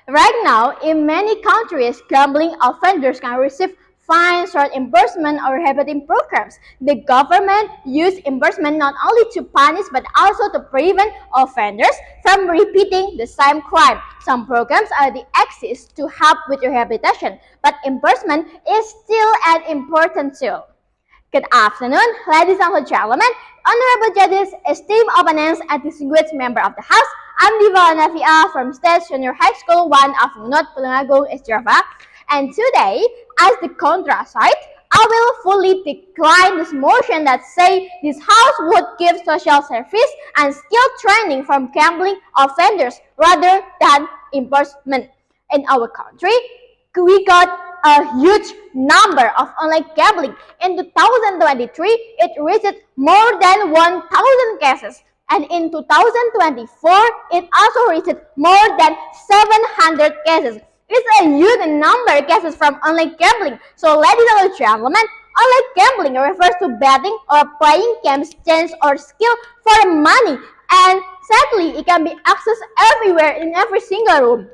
Right now, in many countries, gambling offenders can receive fines or imprisonment or rehabilitation programs. The government uses imprisonment not only to punish but also to prevent offenders from repeating the same crime. Some programs already exist to help with rehabilitation, but imprisonment is still an important tool. Good afternoon, ladies and gentlemen, honorable judges, esteemed opponents, and distinguished member of the House. I'm Diva Laila Nafi'ah from State Junior High School 1 of Ngunut Tulungagung, Java. And today, as the contra side, I will fully decline this motion that say this House would give social service and skill training from gambling offenders rather than imprisonment. In our country, we got a huge number of online gambling. In 2023, it reached more than 1,000 cases. And in 2024, it also reached more than 700 cases. It's a huge number of cases from online gambling. So, ladies and gentlemen, online gambling refers to betting or playing games, chance, or skill for money. And sadly, it can be accessed everywhere in every single room.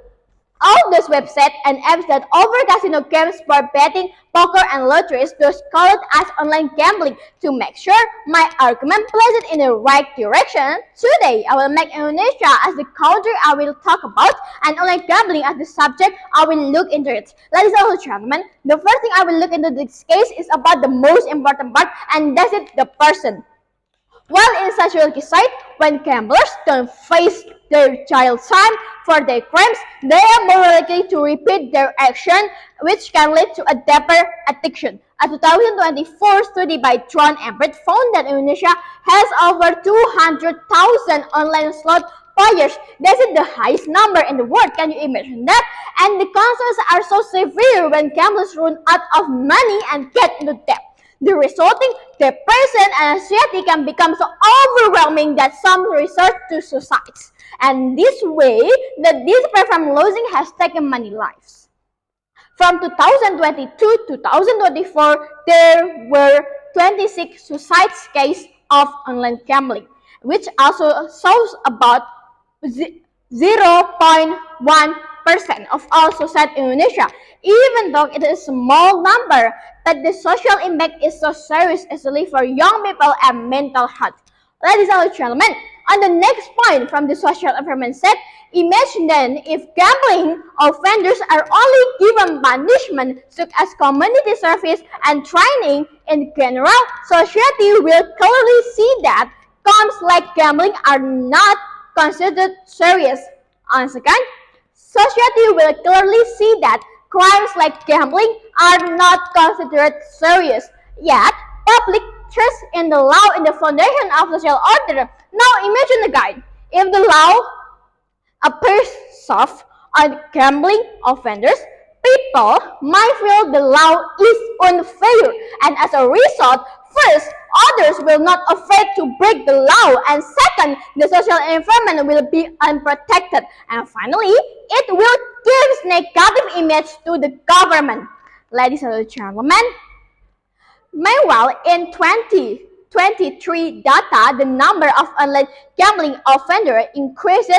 All those websites and apps that offer casino games, sport betting, poker, and lotteries, those called as online gambling. To make sure my argument plays it in the right direction, today I will make Indonesia as the country I will talk about and online gambling as the subject I will look into it. Ladies and gentlemen, the first thing I will look into this case is about the most important part, and that's it, the person. While in such a site, when gamblers don't face their jail time for their crimes, they are more likely to repeat their action, which can lead to a deeper addiction. A 2024 study by John Everett found that Indonesia has over 200,000 online slot players. That is the highest number in the world. Can you imagine that? And the consequences are so severe when gamblers run out of money and get into debt. The resulting depression and anxiety can become so overwhelming that some resort to suicide. And this way, the despair from losing has taken many lives. From 2022 to 2024, there were 26 suicide cases of online gambling, which also shows about 0.1% of all suicide in Indonesia. Even though it is a small number, but the social impact is so serious, especially for young people and mental health. Ladies and gentlemen, on the next point from the social environment set, imagine then if gambling offenders are only given punishment such as community service and training in general, society will clearly see that crimes like gambling are not considered serious. On second, society will clearly see that crimes like gambling are not considered serious. Yet, public trust in the law is the foundation of social order. Now imagine the guide. If the law appears soft on gambling offenders, people might feel the law is unfair, and as a result, first, others will not afraid to break the law, and second, the social environment will be unprotected, and finally, it will give negative image to the government. Ladies and gentlemen, meanwhile, in 2023 data, the number of online gambling offenders increased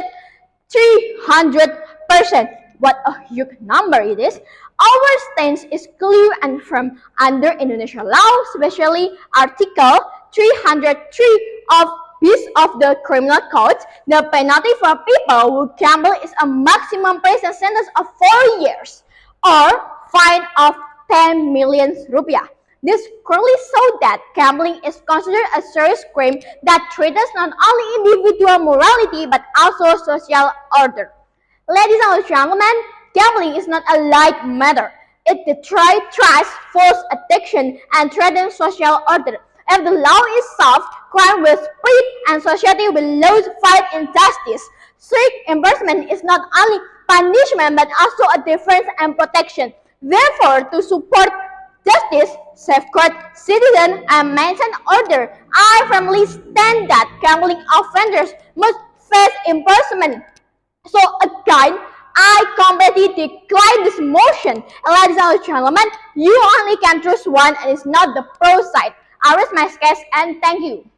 300%. What a huge number it is. Our stance is clear and firm under Indonesian law, especially Article 303 of bis of the Criminal Code. The penalty for people who gamble is a maximum prison sentence of 4 years or fine of 10 million rupiah. This clearly shows that gambling is considered a serious crime that threatens not only individual morality but also social order. Ladies and gentlemen, gambling is not a light matter. It destroys trust, forces addiction, and threatens social order. If the law is soft, crime will spread and society will lose fight injustice. Strict enforcement is not only punishment but also a defense and protection. Therefore, to support justice, safeguard citizens, and maintain order, I firmly stand that gambling offenders must face imprisonment. So again, I completely decline this motion. Ladies and gentlemen, you only can choose one and it's not the pro side. I rest my case and thank you.